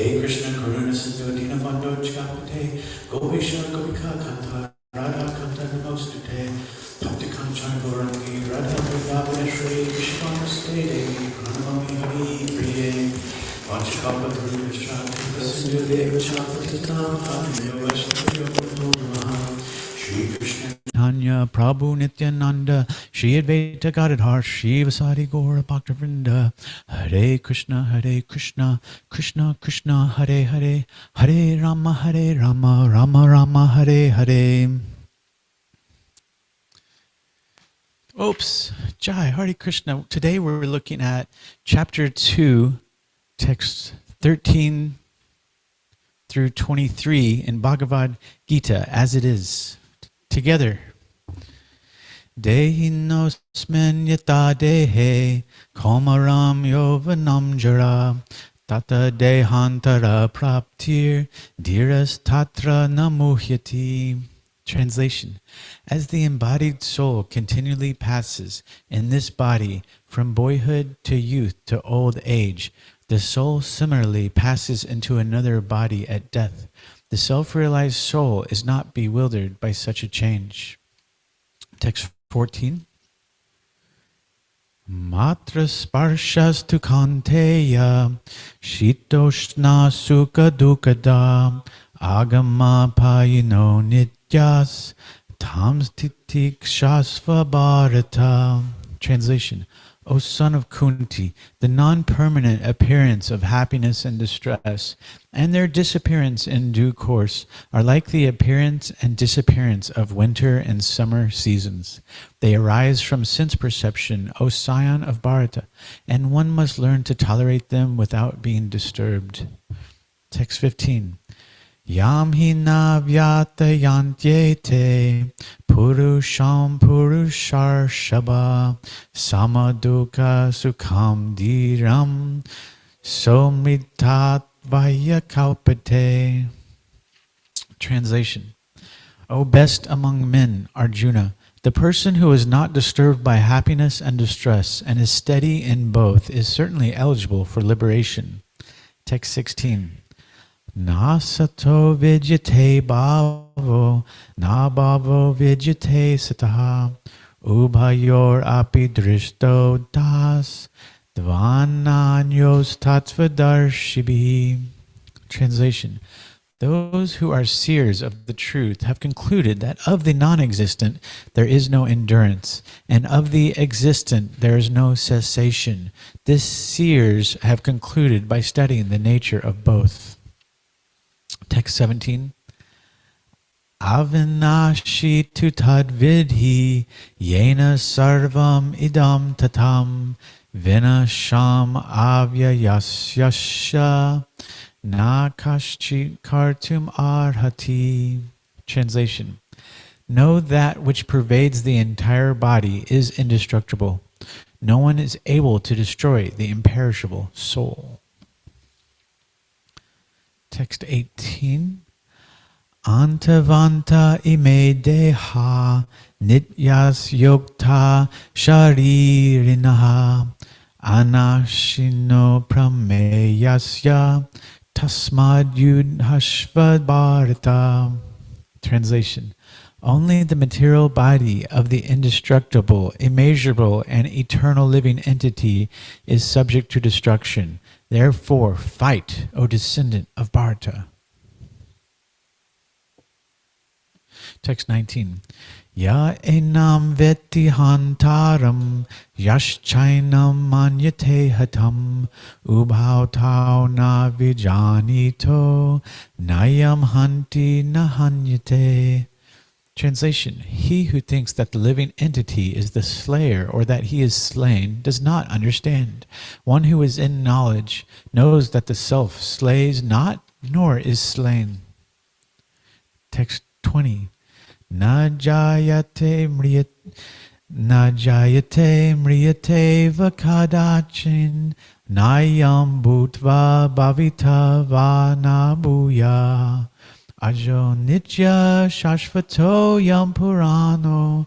He Krishna Karuna Sindhu Dinabando Chikapate Gopisha Gopika Kanta Radha Kanta Namostute Bhakti Kanchan Gorangi Radha Vrindavaneshwari Vishwanaste Devi Pranamami Hari Priye Vanchakapatru Vishwanaste Sindhu Deva Chapatitam Hariyo Vaishnaviyo Guru Namaha Shri Krishna Tanya Prabhu Nityananda Shri Advaita Gadadhar Shri Vasari Gaura Bhaktivinoda Hare Krishna Krishna Krishna Hare Hare Hare Rama Rama Rama Hare Hare. Oops, Jai, Hare Krishna. Today we're looking at chapter 2, texts 13 through 23 in Bhagavad Gita as it is. Together. Dehinosmen yata dehe komaram yovanam jara tata dehantara praptir dhiras tatra namuhyati. Translation. As the embodied soul continually passes in this body from boyhood to youth to old age, the soul similarly passes into another body at death. The self-realized soul is not bewildered by such a change. Text 14. Matra sparshas tu kanteya shitoshna sukha dukada agama payino nityas tams titikshasva bharata. Translation. O son of Kunti, the non-permanent appearance of happiness and distress, and their disappearance in due course, are like the appearance and disappearance of winter and summer seasons. They arise from sense perception, O scion of Bharata, and one must learn to tolerate them without being disturbed. Text 15. Yam hi na vyata yantyete purusham purushar shaba samaduka sukham dhiram somritat vaya kalpate. Translation. O best among men, Arjuna, the person who is not disturbed by happiness and distress and is steady in both is certainly eligible for liberation. Text 16. Na sato vidyate bhavo, na bhavo vidyate sataha, ubhayor api drishto das, dvananyos tattvadarshibhi. Translation. Those who are seers of the truth have concluded that of the non-existent there is no endurance, and of the existent there is no cessation. This seers have concluded by studying the nature of both. Text 17. Avinashi tu tad vidhi yena sarvam idam tatam vinasham avyayasyasya na kaschit kartum arhati. Translation. Know that which pervades the entire body is indestructible. No one is able to destroy the imperishable soul. Text 18. Antavanta ime deha nityas yokta sharirinaha anashino prameyasya tasmad yudhashvad bharata. Translation. Only the material body of the indestructible, immeasurable, and eternal living entity is subject to destruction. Therefore, fight, O descendant of Bharata. Text 19. Ya enam veti hantaram yashchainam manyate hatam ubhautau na vijanito nayam hanti nahanyate. Translation. He who thinks that the living entity is the slayer or that he is slain does not understand. One who is in knowledge knows that the self slays not nor is slain. Text 20. Na jayate mriyate vakadachin nayam bhutva bhavita vanabuya. Ajo nitya shashvato yam purano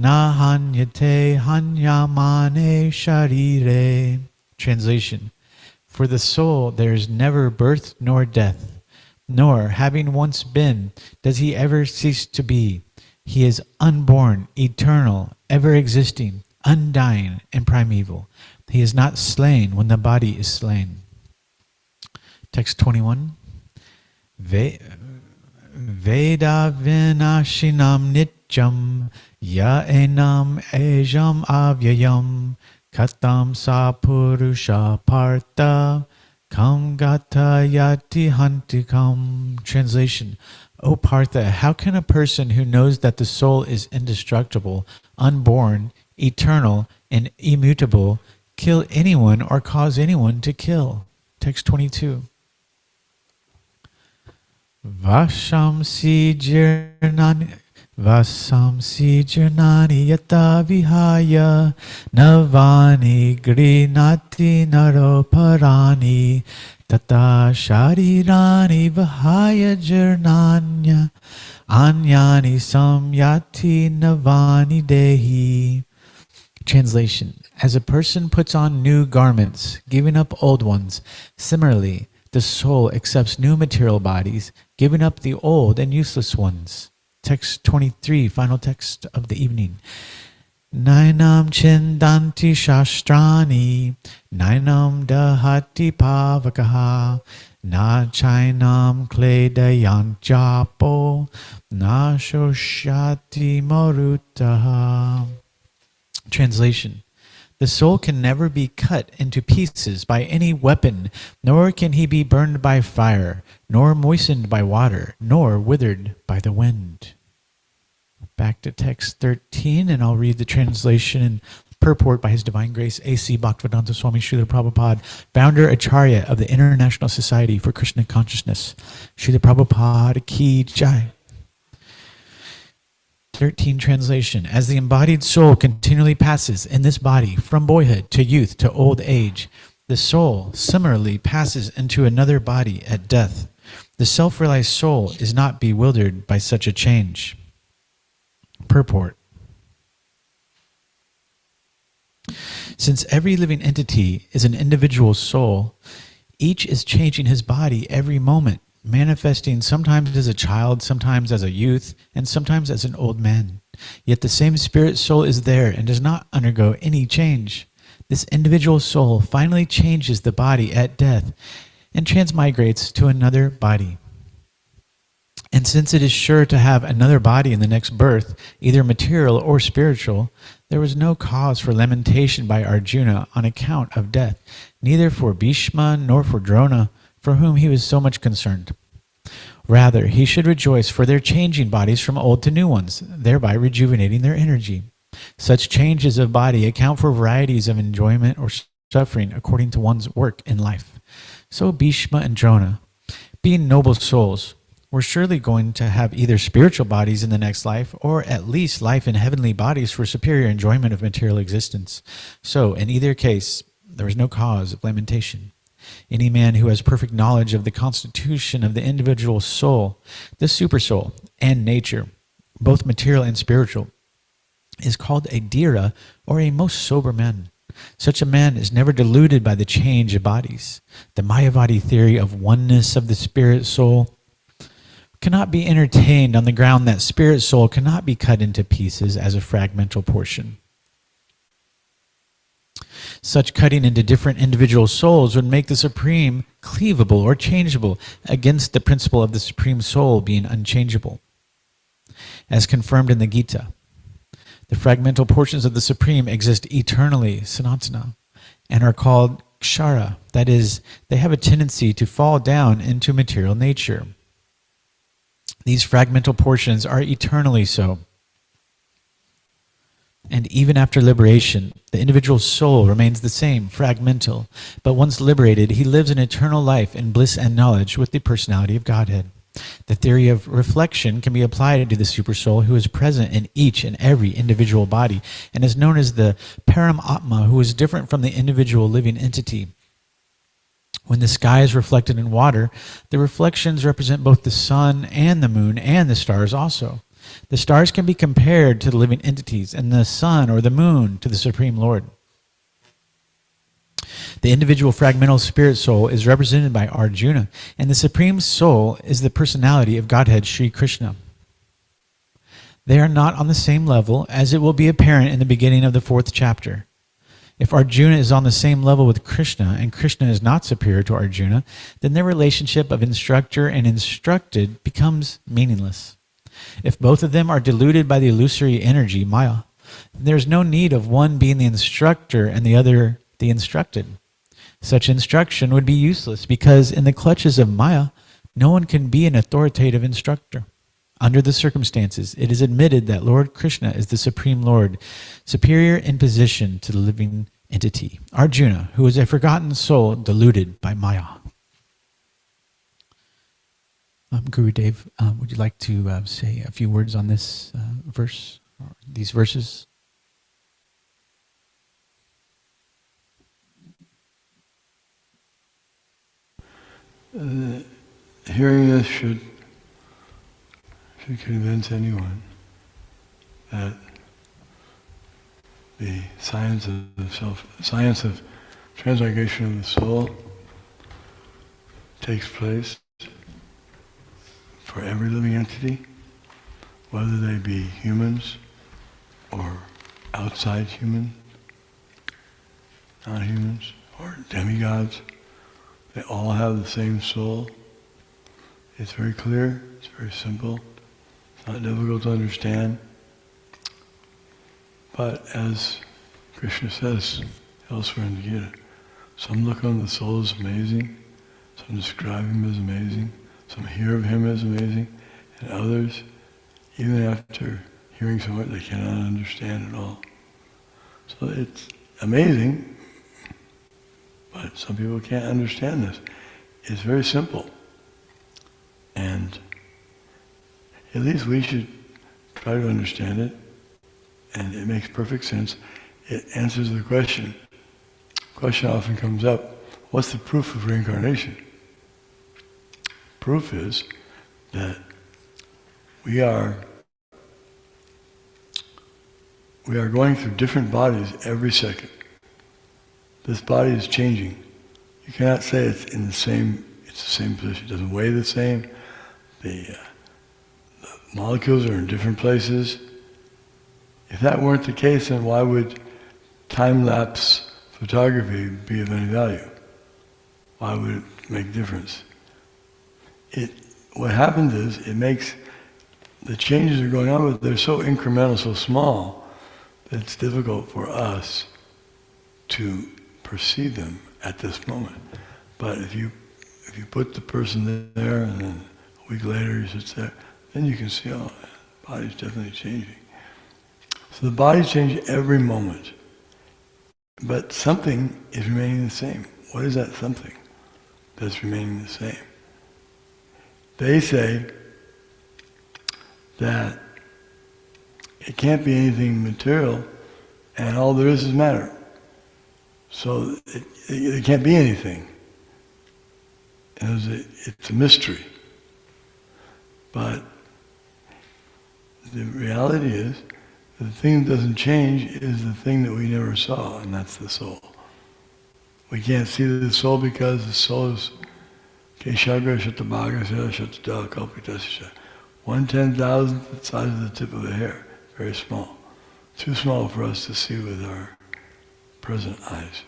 nahanyate hanyamane sharire. Translation. For the soul there is never birth nor death, nor, having once been, does he ever cease to be. He is unborn, eternal, ever existing, undying, and primeval. He is not slain when the body is slain. Text 21. Veda vinashinam nityam ya enam ejam avyayam katam sa purusha partha kam gata yati hantikam. Translation. O Partha, how can a person who knows that the soul is indestructible, unborn, eternal, and immutable kill anyone or cause anyone to kill? Text 22. Vasamsi jirnani yata vihaya navani grinati naroparani tata sharirani vihaya jirnanya anyani samyati navani dehi. Translation. As a person puts on new garments, giving up old ones, similarly, the soul accepts new material bodies, giving up the old and useless ones. Text 23, final text of the evening. Nainam chindanti shastrani, nainam dahati pavakaha, na chainam kledayan japo, na shoshati marutaha. Translation. The soul can never be cut into pieces by any weapon, nor can he be burned by fire, nor moistened by water, nor withered by the wind. Back to text 13, and I'll read the translation and purport by His Divine Grace A.C. Bhaktivedanta Swami Srila Prabhupada, founder Acharya of the International Society for Krishna Consciousness. Srila Prabhupada Ki Jai. 13 translation. As the embodied soul continually passes in this body from boyhood to youth to old age, the soul similarly passes into another body at death. The self-realized soul is not bewildered by such a change. Purport. Since every living entity is an individual soul, each is changing his body every moment, manifesting sometimes as a child, sometimes as a youth, and sometimes as an old man. Yet the same spirit soul is there and does not undergo any change. This individual soul finally changes the body at death and transmigrates to another body. And since it is sure to have another body in the next birth, either material or spiritual, there was no cause for lamentation by Arjuna on account of death, neither for Bhishma nor for Drona, for whom he was so much concerned. Rather, he should rejoice for their changing bodies from old to new ones, thereby rejuvenating their energy. Such changes of body account for varieties of enjoyment or suffering according to one's work in life. So Bhishma and Drona, being noble souls, were surely going to have either spiritual bodies in the next life, or at least life in heavenly bodies for superior enjoyment of material existence. So, in either case, there was no cause of lamentation. Any man who has perfect knowledge of the constitution of the individual soul, the supersoul, and nature, both material and spiritual, is called a dhira, or a most sober man. Such a man is never deluded by the change of bodies. The Mayavadi theory of oneness of the spirit soul cannot be entertained on the ground that spirit soul cannot be cut into pieces as a fragmental portion. Such cutting into different individual souls would make the Supreme cleavable or changeable against the principle of the Supreme Soul being unchangeable. As confirmed in the Gita, the fragmental portions of the Supreme exist eternally, sanatana, and are called kshara, that is, they have a tendency to fall down into material nature. These fragmental portions are eternally so. And even after liberation, the individual soul remains the same, fragmental, but once liberated, he lives an eternal life in bliss and knowledge with the personality of Godhead. The theory of reflection can be applied to the supersoul who is present in each and every individual body and is known as the Paramatma, who is different from the individual living entity. When the sky is reflected in water, the reflections represent both the sun and the moon and the stars also. The stars can be compared to the living entities, and the sun or the moon to the Supreme Lord. The individual fragmental spirit soul is represented by Arjuna, and the Supreme Soul is the personality of Godhead Sri Krishna. They are not on the same level, as it will be apparent in the beginning of the 4th chapter. If Arjuna is on the same level with Krishna, and Krishna is not superior to Arjuna, then their relationship of instructor and instructed becomes meaningless. If both of them are deluded by the illusory energy, Maya, then there is no need of one being the instructor and the other the instructed. Such instruction would be useless, because in the clutches of Maya, no one can be an authoritative instructor. Under the circumstances, it is admitted that Lord Krishna is the Supreme Lord, superior in position to the living entity, Arjuna, who is a forgotten soul deluded by Maya. Guru Dev, would you like to say a few words on this verse, or these verses? Hearing this should convince anyone that the science of transmigration of the soul takes place for every living entity, whether they be humans or outside human, non-humans, or demigods. They all have the same soul. It's very clear, it's very simple, it's not difficult to understand. But as Krishna says elsewhere in the Gita, some look on the soul as amazing, some describe him as amazing, some hear of him as amazing, and others, even after hearing so much, they cannot understand at all. So it's amazing, but some people can't understand this. It's very simple. And at least we should try to understand it. And it makes perfect sense. It answers the question. Question often comes up, what's the proof of reincarnation? Proof is that we are going through different bodies every second. This body is changing. You cannot say it's the same position. It doesn't weigh the same. The molecules are in different places. If that weren't the case, then why would time-lapse photography be of any value? Why would it make a difference? What happens is, it makes, the changes are going on, but they're so incremental, so small, that it's difficult for us to perceive them at this moment. But if you put the person there, and then a week later he sits there, then you can see, oh, the body's definitely changing. So the bodies change every moment. But something is remaining the same. What is that something that's remaining the same? They say that it can't be anything material, and all there is matter. So it can't be anything. It's a mystery. But the reality is, the thing that doesn't change is the thing that we never saw, and that's the soul. We can't see the soul because the soul is Keshagra Shatabhagasya Shatadal Kalpitasya. 1/10,000th the size of the tip of a hair. Very small. Too small for us to see with our present eyes.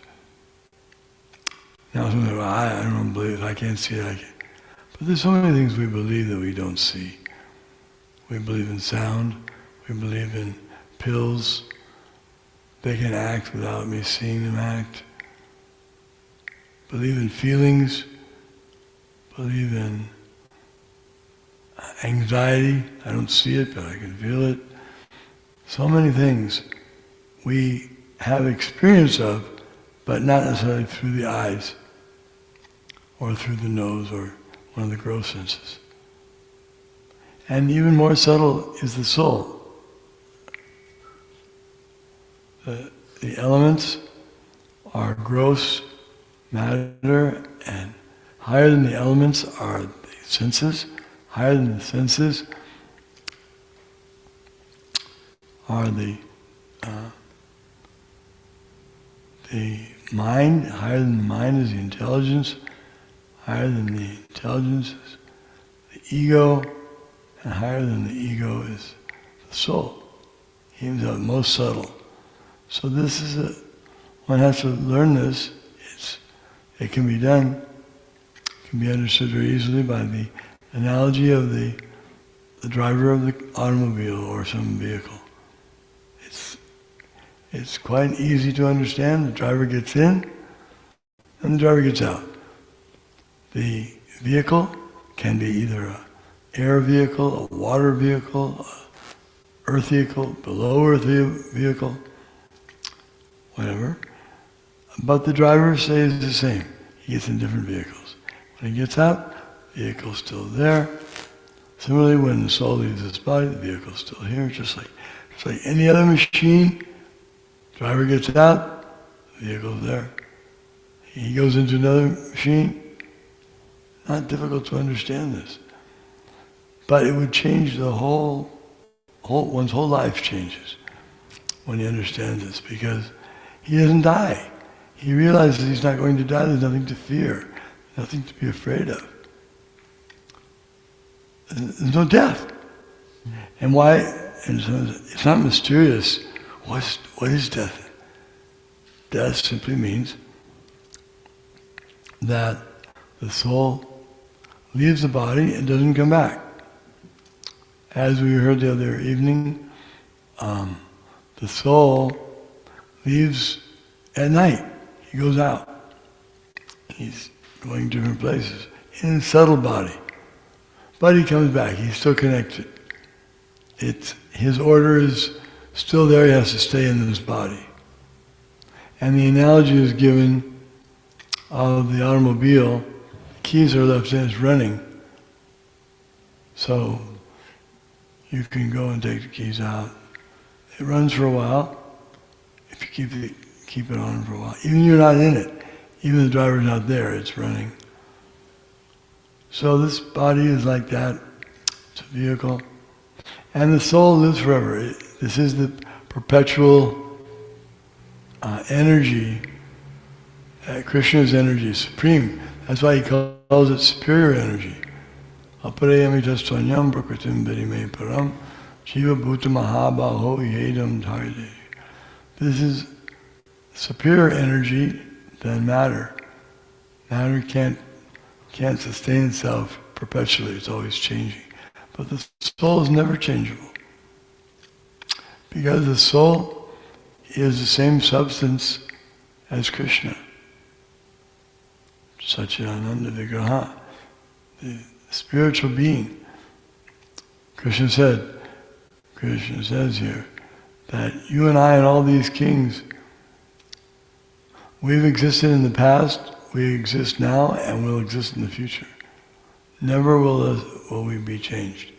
Now some people, I don't believe it, I can't see it, But there's so many things we believe that we don't see. We believe in sound, we believe in pills. They can act without me seeing them act. Believe in feelings, believe in anxiety. I don't see it, but I can feel it. So many things we have experience of, but not necessarily through the eyes, or through the nose, or one of the gross senses. And even more subtle is the soul. The elements are gross matter, and higher than the elements are the senses. Higher than the senses are the mind, higher than the mind is the intelligence, higher than the intelligence is the ego, and higher than the ego is the soul. He's the most subtle. So this is one has to learn this. It can be done. It can be understood very easily by the analogy of the driver of the automobile or some vehicle. It's quite easy to understand. The driver gets in and the driver gets out. The vehicle can be either an air vehicle, a water vehicle, a earth vehicle, below earth vehicle, whatever. But the driver stays the same. He gets in different vehicles. When he gets out, the vehicle's still there. Similarly, when the soul leaves this body, the vehicle's still here, just like any other machine. Driver gets out, the vehicle's there. He goes into another machine. Not difficult to understand this. But it would change the one's whole life changes when he understands this, because he doesn't die. He realizes he's not going to die, there's nothing to fear, nothing to be afraid of. There's no death. And why? And so it's not mysterious. What is death? Death simply means that the soul leaves the body and doesn't come back. As we heard the other evening, the soul leaves at night. He goes out. He's going different places in his subtle body. But he comes back. He's still connected. His order is still there. He has to stay in this body. And the analogy is given of the automobile. The keys are left in, it's running. So you can go and take the keys out. It runs for a while. If you keep it on for a while. Even you're not in it. Even the driver's not there, it's running. So this body is like that. It's a vehicle. And the soul lives forever. This is the perpetual energy. Krishna's energy is supreme. That's why he calls it superior energy. Aparayamitastvanyam prakritim vidime param jiva bhuta mahabaho yedam dharde. This is superior energy than matter. Matter can't sustain itself perpetually. It's always changing. But the soul is never changeable. Because the soul is the same substance as Krishna. Satchidananda Vigraha, the spiritual being. Krishna says here, that you and I and all these kings, we've existed in the past, we exist now, and will exist in the future. Never will we be changed.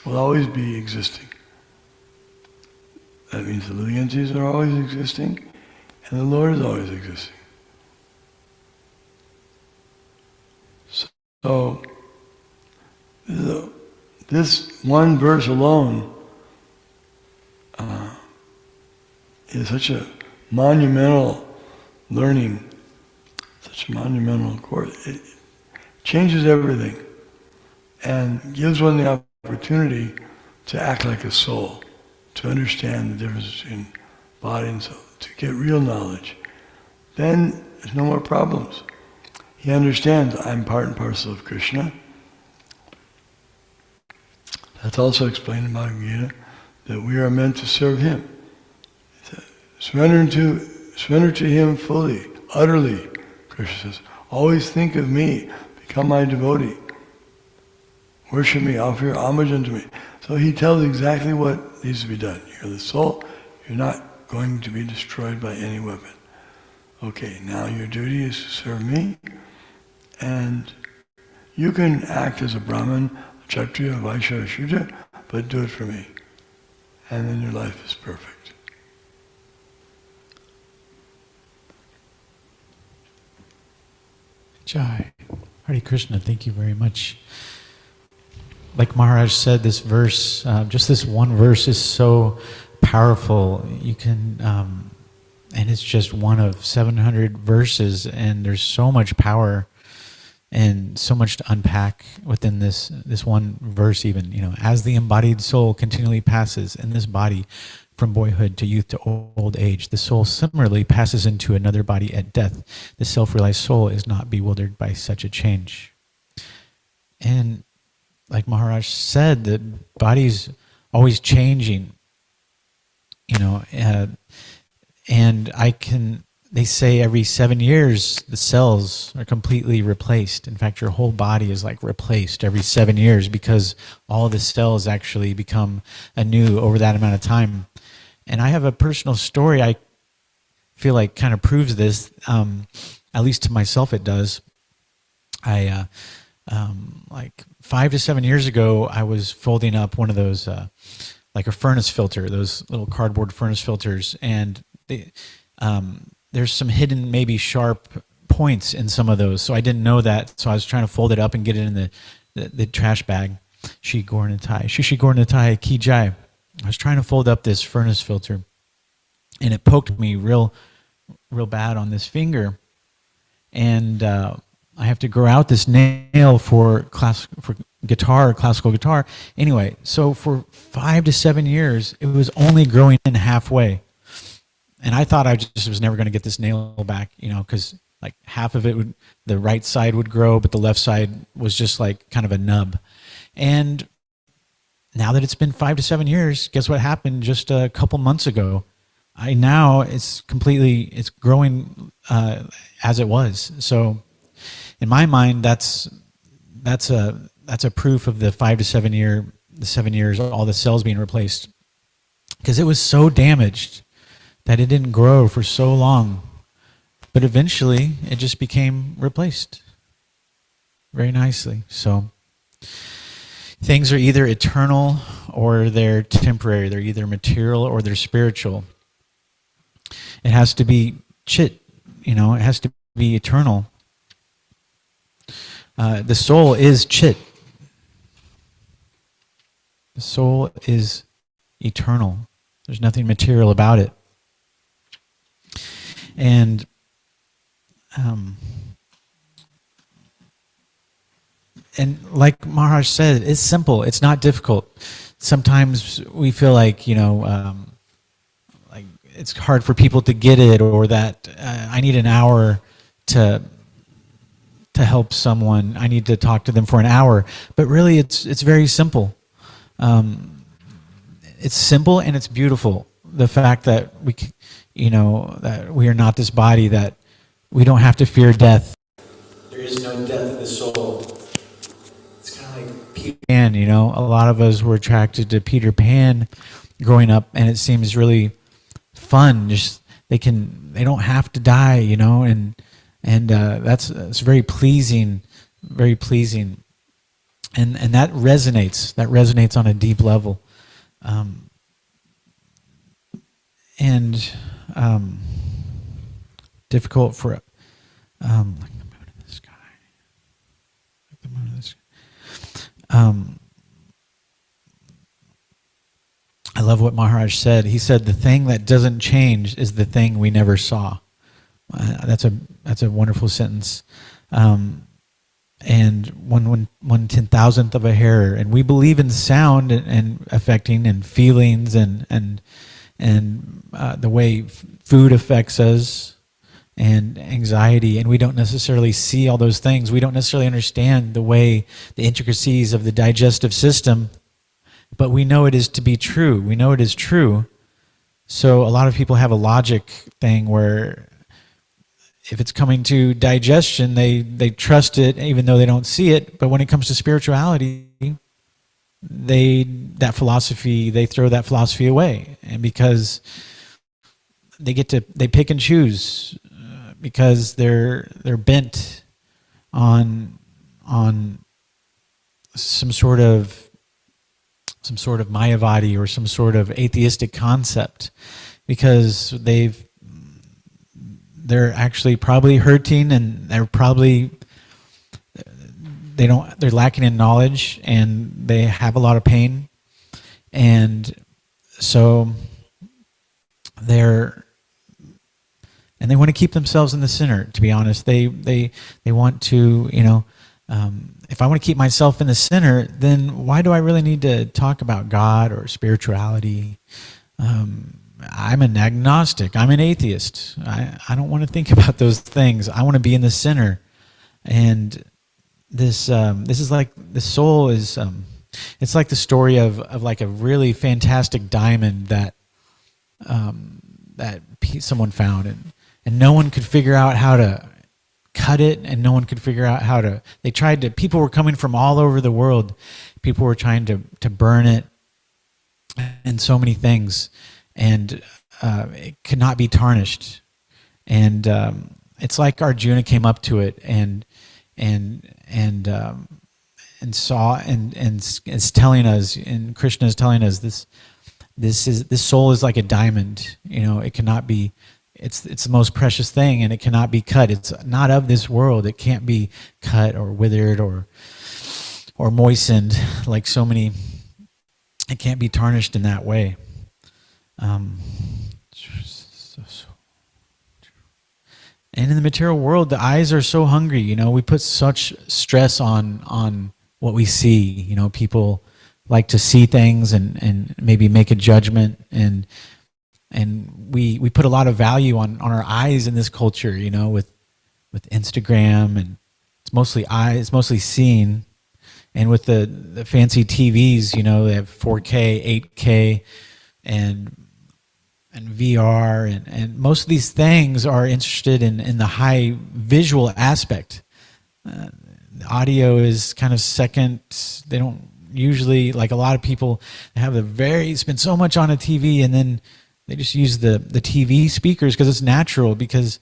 We'll always be existing. That means the living entities are always existing, and the Lord is always existing. So, this one verse alone is such a monumental learning, such a monumental course. It changes everything and gives one the opportunity to act like a soul, to understand the difference between body and soul, to get real knowledge. Then there's no more problems. He understands, I'm part and parcel of Krishna. That's also explained in Bhagavad Gita, that we are meant to serve Him. Surrender to Him fully, utterly, Krishna says. Always think of me, become my devotee. Worship me, offer your homage unto me. So he tells exactly what needs to be done. You're the soul, you're not going to be destroyed by any weapon. Okay, now your duty is to serve me, and you can act as a Brahmin, a Kshatriya, a Vaishya, a Shudra, but do it for me. And then your life is perfect. Jai. Hare Krishna, thank you very much. Like Maharaj said, this verse, just this one verse is so powerful. You can and it's just one of 700 verses, and there's so much power and so much to unpack within this one verse. Even, as the embodied soul continually passes in this body from boyhood to youth to old age, the soul similarly passes into another body at death. The self-realized soul is not bewildered by such a change. And like Maharaj said, the body's always changing, and they say every 7 years the cells are completely replaced. In fact, your whole body is like replaced every 7 years, because all the cells actually become anew over that amount of time. And I have a personal story I feel like kind of proves this, at least to myself it does. I like 5 to 7 years ago, I was folding up one of those like a furnace filter, those little cardboard furnace filters, and there's some hidden, maybe sharp points in some of those. So I didn't know that. So I was trying to fold it up and get it in the trash bag. Shi Gornatai, Shishi Gornatai Ki Jai. I was trying to fold up this furnace filter, and it poked me real bad on this finger, and I have to grow out this nail for classical guitar. Anyway, so for 5 to 7 years, it was only growing in halfway. And I thought I just was never going to get this nail back, because like half of it the right side would grow, but the left side was just like kind of a nub. And now that it's been 5 to 7 years, guess what happened just a couple months ago? It's growing as it was. So in my mind, that's a proof of the 5 to 7 years, all the cells being replaced, because it was so damaged that it didn't grow for so long, but eventually it just became replaced very nicely. So things are either eternal or they're temporary. They're either material or they're spiritual. It has to be chit, it has to be eternal. The soul is chit. The soul is eternal. There's nothing material about it. And like Maharaj said, it's simple. It's not difficult. Sometimes we feel like, like it's hard for people to get it, or that I need an hour to help someone. I need to talk to them for an hour. But really, it's very simple. It's simple and it's beautiful. The fact that that we are not this body, that we don't have to fear death. There is no death of the soul. It's kind of like Peter Pan, a lot of us were attracted to Peter Pan growing up, and it seems really fun. Just they don't have to die, and it's very pleasing, very pleasing, and that resonates on a deep level. Difficult for like the moon in the sky, like the moon in the sky. I love what Maharaj said. He said, "The thing that doesn't change is the thing we never saw." That's a wonderful sentence. And one 10,000th of a hair, and we believe in sound and affecting and feelings and the way food affects us and anxiety, and we don't necessarily see all those things. We don't necessarily understand the intricacies of the digestive system, but we know it is to be true. We know it is true. So a lot of people have a logic thing where if it's coming to digestion, they trust it even though they don't see it. But when it comes to spirituality, they throw that philosophy away, and because they pick and choose, because they're bent on some sort of Mayavadi or some sort of atheistic concept, because they're actually probably hurting, and they're lacking in knowledge, and they have a lot of pain, and so they're and they want to keep themselves in the center. To be honest, they want to, if I want to keep myself in the center, then why do I really need to talk about God or spirituality? I'm an agnostic. I'm an atheist. I don't want to think about those things. I want to be in the center. And this is like the soul is. It's like the story of like a really fantastic diamond that someone found, and no one could figure out how to cut it, and no one could figure out how to. They tried to. People were coming from all over the world. People were trying to burn it, and so many things, and it could not be tarnished. And it's like Arjuna came up to it and saw and is telling us, and Krishna is telling us this soul is like a diamond. It cannot be. It's the most precious thing, and it cannot be cut. It's not of this world. It can't be cut or withered or moistened like so many. It can't be tarnished in that way. And in the material world, the eyes are so hungry. We put such stress on what we see. People like to see things and maybe make a judgment, and we put a lot of value on our eyes in this culture. With Instagram, and it's mostly eyes, it's mostly seeing, and with the fancy TVs, they have 4K, 8K, and VR, and most of these things are interested in the high visual aspect. The audio is kind of second. They don't usually, like a lot of people, have spend so much on a TV, and then they just use the TV speakers because it's natural, because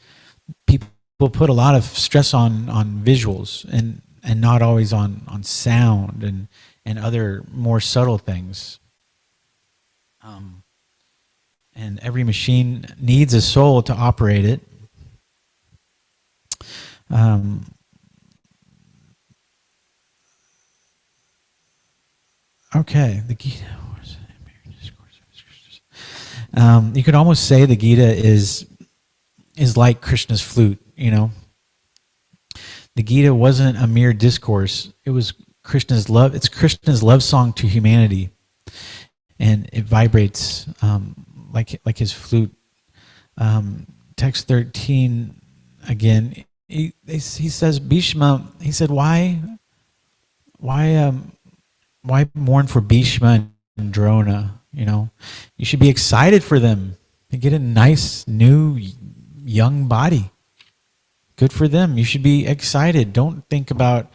people put a lot of stress on visuals and not always on sound and other more subtle things. And every machine needs a soul to operate it. Okay, the Gita. You could almost say the Gita is like Krishna's flute. The Gita wasn't a mere discourse. It was Krishna's love. It's Krishna's love song to humanity, and it vibrates like his flute. Text 13 again. He says, Bhishma. He said, why mourn for Bhishma and Drona? You should be excited for them. They get a nice new young body. Good for them. You should be excited. Don't think about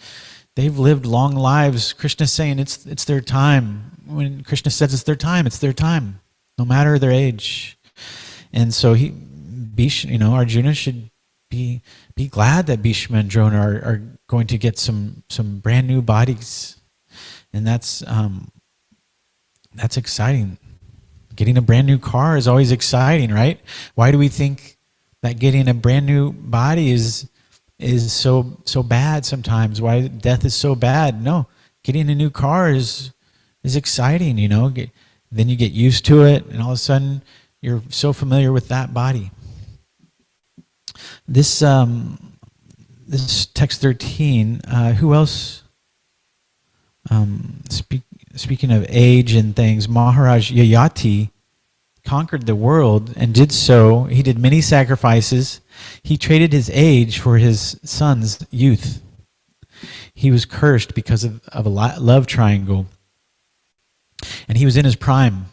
they've lived long lives. Krishna's saying it's their time. When Krishna says it's their time, no matter their age. And so Arjuna should be glad that Bhishma and Drona are going to get some brand new bodies, and that's exciting. Getting a brand new car is always exciting, right? Why do we think that getting a brand new body is so bad sometimes? Why death is so bad? No, getting a new car is exciting. Then you get used to it, and all of a sudden you're so familiar with that body. This text 13. Who else? Speaking of age and things, Maharaj Yayati conquered the world and did so. He did many sacrifices. He traded his age for his son's youth. He was cursed because of a love triangle. And he was in his prime,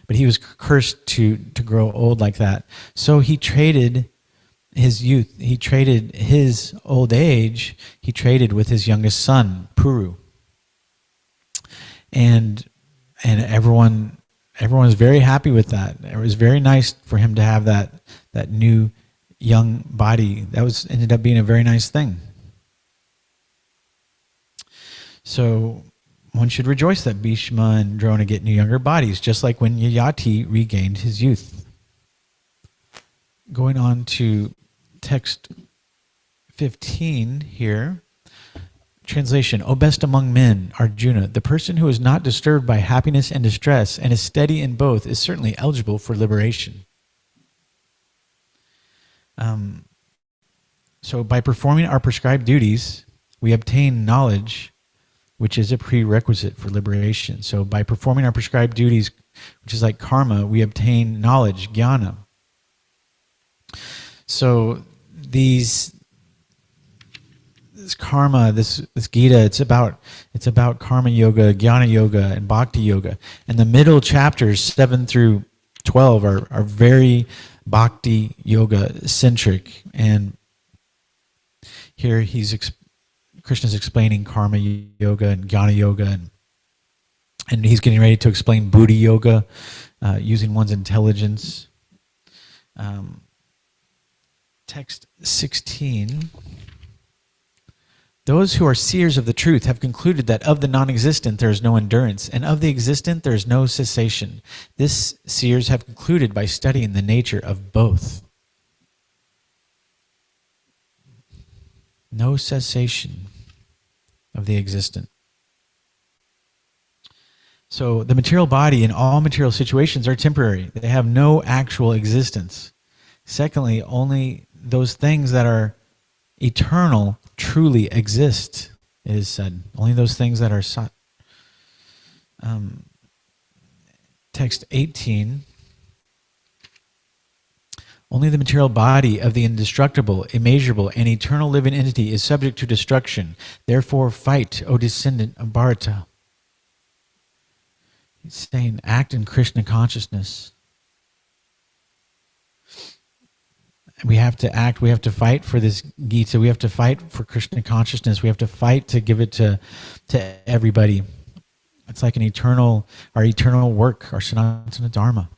but he was cursed to grow old like that. So he traded his youth. He traded his old age. He traded with his youngest son, Puru. And everyone was very happy with that. It was very nice for him to have that new young body. That ended up being a very nice thing. So one should rejoice that Bhishma and Drona get new younger bodies, just like when Yayati regained his youth. Going on to text 15 here. Translation, O best among men, Arjuna, the person who is not disturbed by happiness and distress and is steady in both is certainly eligible for liberation. So by performing our prescribed duties, we obtain knowledge, which is a prerequisite for liberation. So by performing our prescribed duties, which is like karma, we obtain knowledge, jnana. So this karma, this Gita, it's about karma yoga, jnana yoga, and bhakti yoga. And the middle chapters 7 through 12 are very bhakti yoga centric. And here Krishna's explaining karma yoga and jnana yoga, and he's getting ready to explain buddhi yoga, using one's intelligence. Text 16. Those who are seers of the truth have concluded that of the non-existent there is no endurance, and of the existent there is no cessation. This seers have concluded by studying the nature of both. No cessation of the existent. So the material body in all material situations are temporary. They have no actual existence. Secondly, only those things that are eternal truly exist, it is said. Only those things that are text 18. Only the material body of the indestructible, immeasurable, and eternal living entity is subject to destruction. Therefore fight, O descendant of Bharata. He's saying, act in Krishna consciousness. We have to act, we have to fight for this Gita, we have to fight for Krishna consciousness, we have to fight to give it to everybody. It's like our eternal work, our Sanatana Dharma.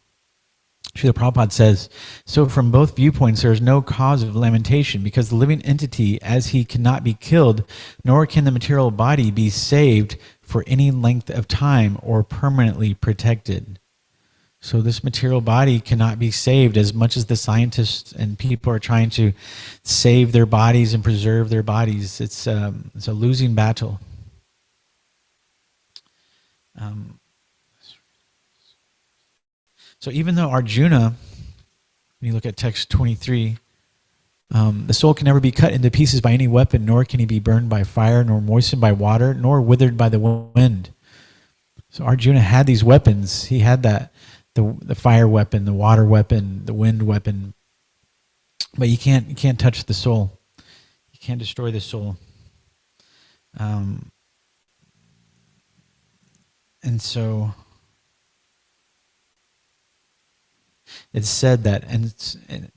Srila Prabhupada says, so from both viewpoints there is no cause of lamentation, because the living entity, as he cannot be killed, nor can the material body be saved for any length of time or permanently protected. So this material body cannot be saved, as much as the scientists and people are trying to save their bodies and preserve their bodies. It's a losing battle. So even though Arjuna, when you look at text 23, the soul can never be cut into pieces by any weapon, nor can he be burned by fire, nor moistened by water, nor withered by the wind. So Arjuna had these weapons. He had the fire weapon, the water weapon, the wind weapon. But you can't touch the soul. You can't destroy the soul. And so it's said that, and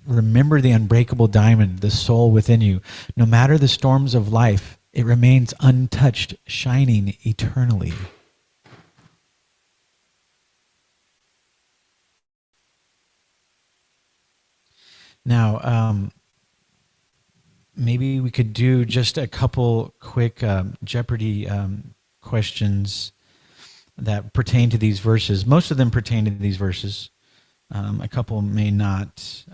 remember the unbreakable diamond, the soul within you. No matter the storms of life, it remains untouched, shining eternally. Now, maybe we could do just a couple quick Jeopardy questions that pertain to these verses. Most of them pertain to these verses. A couple may not.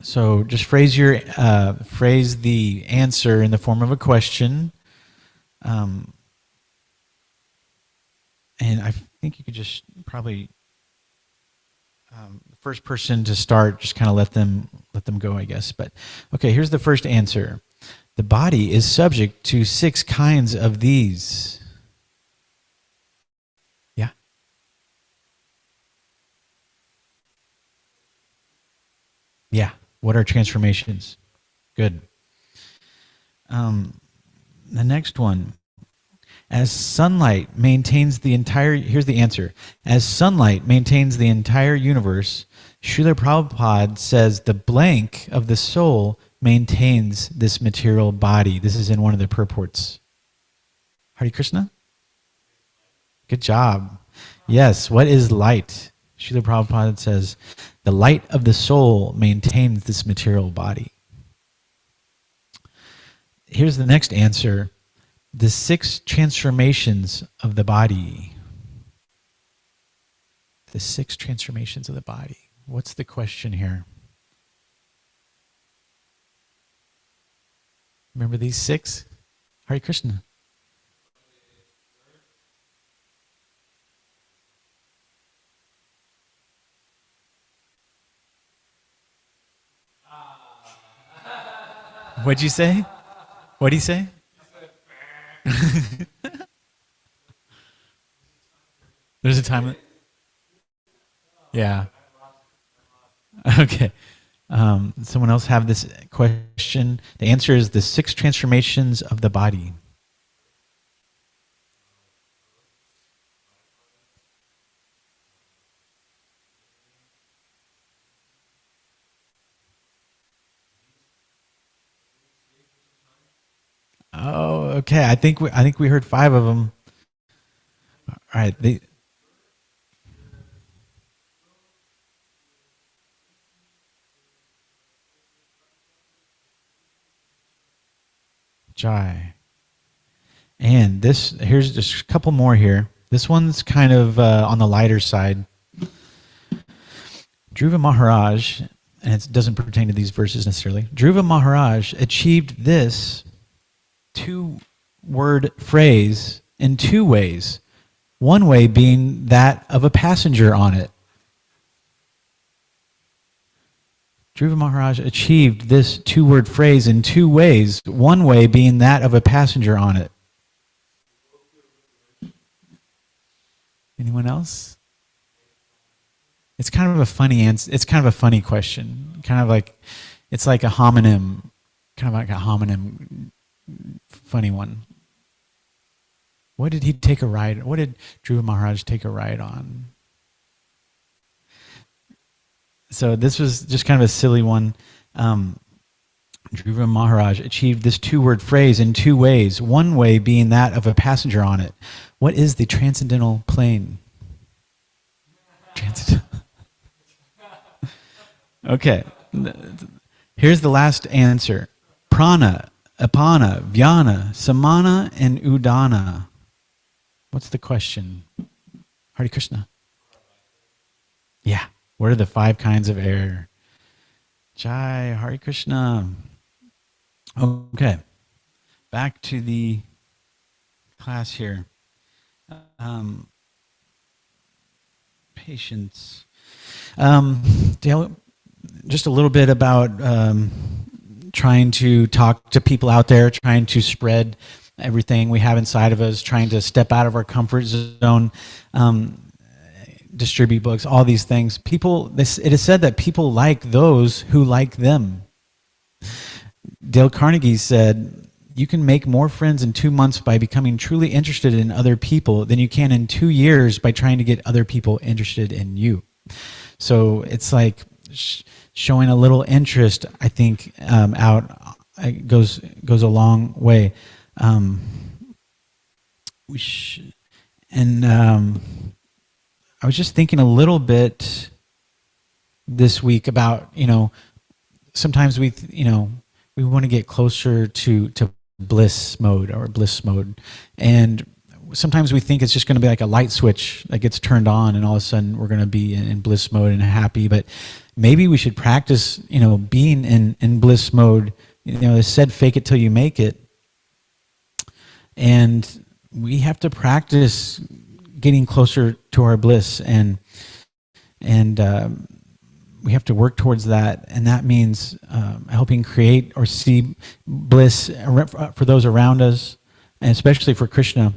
So just phrase the answer in the form of a question. And I think you could just probably the first person to start, just kind of let them go, I guess. But okay, here's the first answer. The body is subject to 6 kinds of these. Yeah. Yeah. What are transformations? Good. The next one. As sunlight maintains the entire, here's the answer. As sunlight maintains the entire universe, Srila Prabhupada says the blank of the soul maintains this material body. This is in one of the purports. Hare Krishna? Good job. Yes, what is light? Srila Prabhupada says the light of the soul maintains this material body. Here's the next answer. The 6 transformations of the body. The 6 transformations of the body. What's the question here? Remember these 6? Hare Krishna. What'd you say? What'd he say? There's a time. Yeah. Okay. Someone else have this question? The answer is the 6 transformations of the body. Oh, okay. I think we heard 5 of them. All right. Jai. And here's just a couple more here. This one's kind of on the lighter side. Dhruva Maharaj, and it doesn't pertain to these verses necessarily. Dhruva Maharaj achieved this 2-word phrase in 2 ways. One way being that of a passenger on it. Dhruva Maharaj achieved this 2-word phrase in 2 ways. One way being that of a passenger on it. Anyone else? It's kind of a funny answer. It's kind of a funny question. Kind of like, it's like a homonym, funny one. What did he take a ride? What did Dhruva Maharaj take a ride on? So this was just kind of a silly one. Dhruva Maharaj achieved this 2-word phrase in 2 ways. One way being that of a passenger on it. What is the transcendental plane? Okay. Here's the last answer. Prana, Apana, Vyana, Samana, and Udana. What's the question? Hare Krishna. Yeah. What are the 5 kinds of air? Jai, Hare Krishna. Okay. Back to the class here. Patience. Dale, just a little bit about trying to talk to people out there, trying to spread everything we have inside of us, trying to step out of our comfort zone, distribute books, all these things. It is said that people like those who like them. Dale Carnegie said, you can make more friends in 2 months by becoming truly interested in other people than you can in 2 years by trying to get other people interested in you. So it's like showing a little interest, I think, goes a long way. I was just thinking a little bit this week about, sometimes we want to get closer to bliss mode, and sometimes we think it's just going to be like a light switch that gets turned on and all of a sudden we're going to be in bliss mode and happy. But maybe we should practice, being in bliss mode. It said fake it till you make it. And we have to practice getting closer to our bliss, and we have to work towards that, and that means helping create or see bliss for those around us, and especially for Krishna.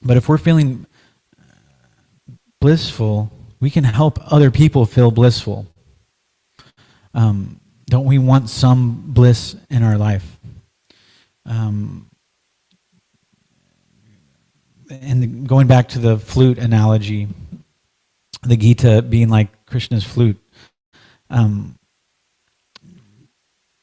But if we're feeling blissful, we can help other people feel blissful. Don't we want some bliss in our life? And going back to the flute analogy, the Gita being like Krishna's flute.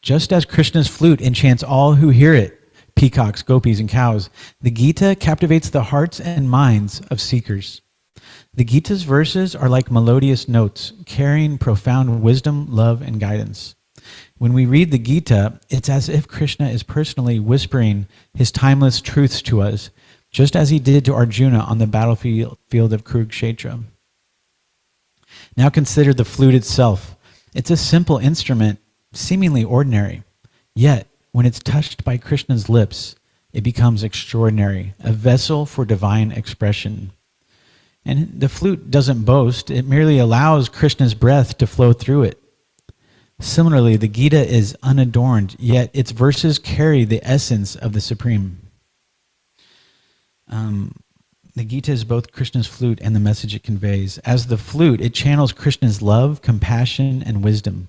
Just as Krishna's flute enchants all who hear it, peacocks, gopis, and cows, the Gita captivates the hearts and minds of seekers. The Gita's verses are like melodious notes, carrying profound wisdom, love, and guidance. When we read the Gita, it's as if Krishna is personally whispering his timeless truths to us, just as he did to Arjuna on the battlefield of Kurukshetra. Now consider the flute itself. It's a simple instrument, seemingly ordinary. Yet, when it's touched by Krishna's lips, it becomes extraordinary, a vessel for divine expression. And the flute doesn't boast, it merely allows Krishna's breath to flow through it. Similarly, the Gita is unadorned, yet its verses carry the essence of the Supreme. The Gita is both Krishna's flute and the message it conveys. As the flute, it channels Krishna's love, compassion, and wisdom.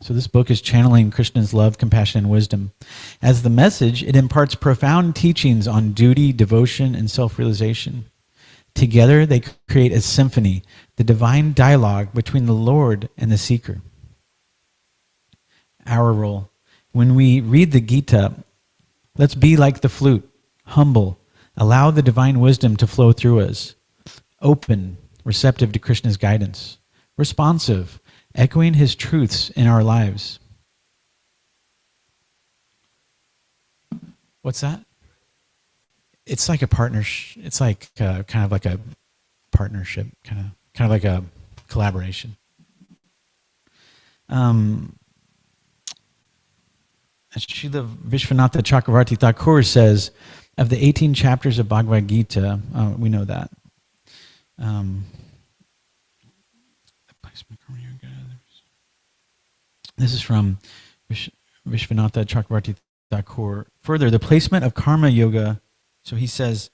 So this book is channeling Krishna's love, compassion, and wisdom. As the message, it imparts profound teachings on duty, devotion, and self-realization. Together, they create a symphony, the divine dialogue between the Lord and the seeker. Our role. When we read the Gita, let's be like the flute, humble, allow the divine wisdom to flow through us, open, receptive to Krishna's guidance, responsive, echoing his truths in our lives. What's that? It's like a partnership. It's like kind of like a partnership, kind of like a collaboration. Srila Vishwanatha Chakravarti Thakur says, of the 18 chapters of Bhagavad Gita, we know that. This is from Vishwanatha Chakravarti Thakur. Further, the placement of karma yoga, so he says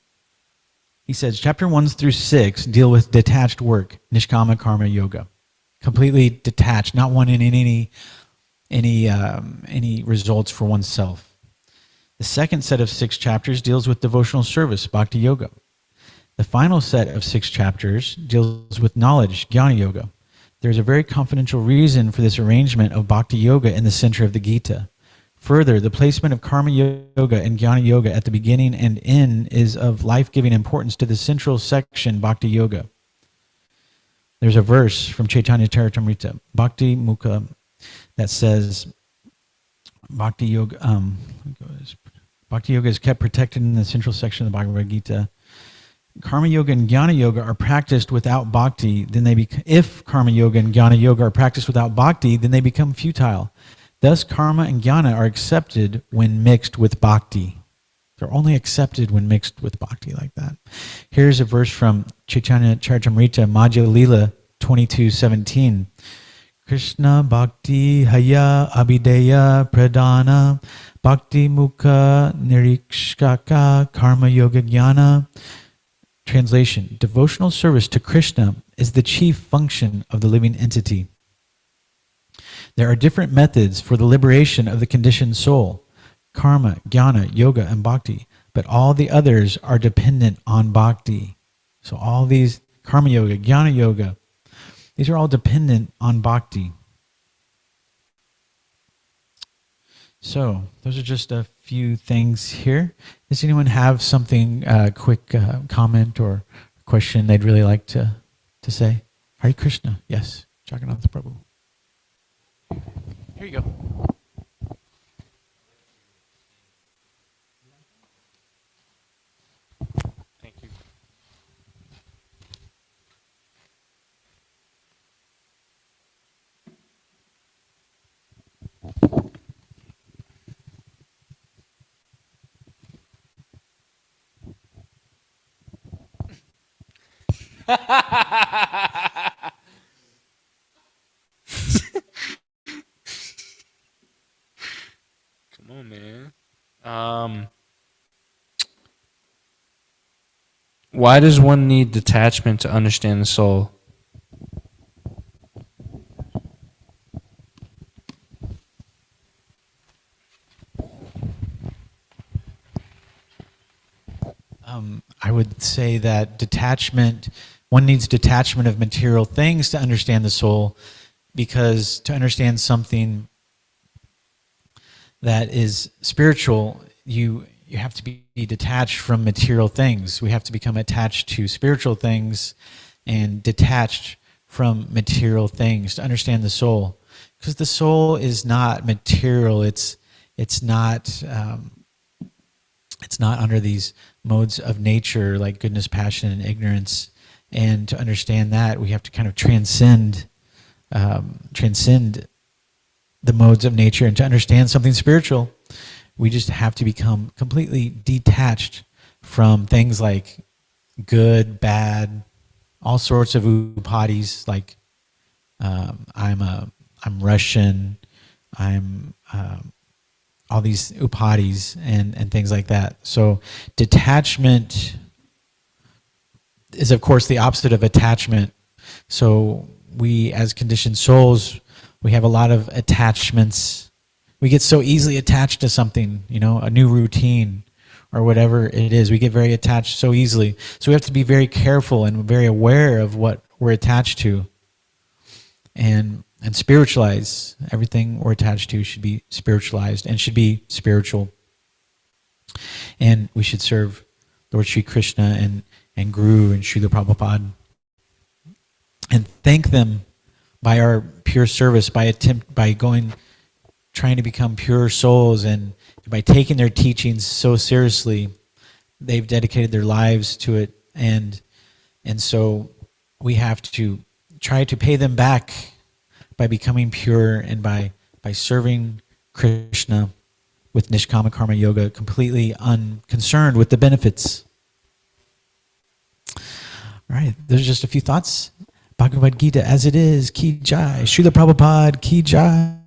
chapter 1 through 6 deal with detached work, nishkama karma yoga. Completely detached, not wanting any results for oneself. The second set of 6 chapters deals with devotional service, bhakti yoga. The final set of 6 chapters deals with knowledge, jnana yoga. There's a very confidential reason for this arrangement of bhakti yoga in the center of the Gita. Further, the placement of karma yoga and jnana yoga at the beginning and end is of life-giving importance to the central section, bhakti yoga. There's a verse from Chaitanya Charitamrita, Bhakti Mukha, that says, Bhakti yoga is kept protected in the central section of the Bhagavad Gita. Karma yoga and jnana yoga are practiced without bhakti, then if karma yoga and jnana yoga are practiced without bhakti, then they become futile. Thus, karma and jnana are accepted when mixed with bhakti. They're only accepted when mixed with bhakti like that. Here's a verse from Chaitanya Charitamrita, Madhya Lila 22:17. Krishna Bhakti Haya Abhideya Pradana Bhakti Mukha Nirikshaka Karma Yoga Jnana. Translation: devotional service to Krishna is the chief function of the living entity. There are different methods for the liberation of the conditioned soul: karma, jnana, yoga, and bhakti, but all the others are dependent on bhakti. So all these, karma yoga, jnana yoga, these are all dependent on bhakti. So those are just a few things here. Does anyone have something, quick comment or question they'd really like to say? Hare Krishna. Yes. Jagannath Prabhu. Here you go. Thank you. Come on, man. Why does one need detachment to understand the soul? I would say that one needs detachment of material things to understand the soul, because to understand something that is spiritual, you have to be detached from material things. We have to become attached to spiritual things and detached from material things to understand the soul. Because the soul is not material. It's not under these modes of nature like goodness, passion, and ignorance. And to understand that, we have to kind of transcend the modes of nature. And to understand something spiritual, we just have to become completely detached from things like good, bad, all sorts of upadis, like I'm I'm Russian, I'm all these upadhis and things like that. So detachment is, of course, the opposite of attachment. So we, as conditioned souls, we have a lot of attachments. We get so easily attached to something, a new routine or whatever it is. We get very attached so easily. So we have to be very careful and very aware of what we're attached to, and spiritualize. Everything we're attached to should be spiritualized and should be spiritual. And we should serve Lord Sri Krishna and Guru and Srila Prabhupada, and thank them by our pure service, by trying to become pure souls, and by taking their teachings so seriously. They've dedicated their lives to it, and so we have to try to pay them back by becoming pure and by serving Krishna with Nishkama Karma Yoga, completely unconcerned with the benefits. All right, there's just a few thoughts. Bhagavad Gita as it is, Ki Jai. Srila Prabhupada, Ki Jai.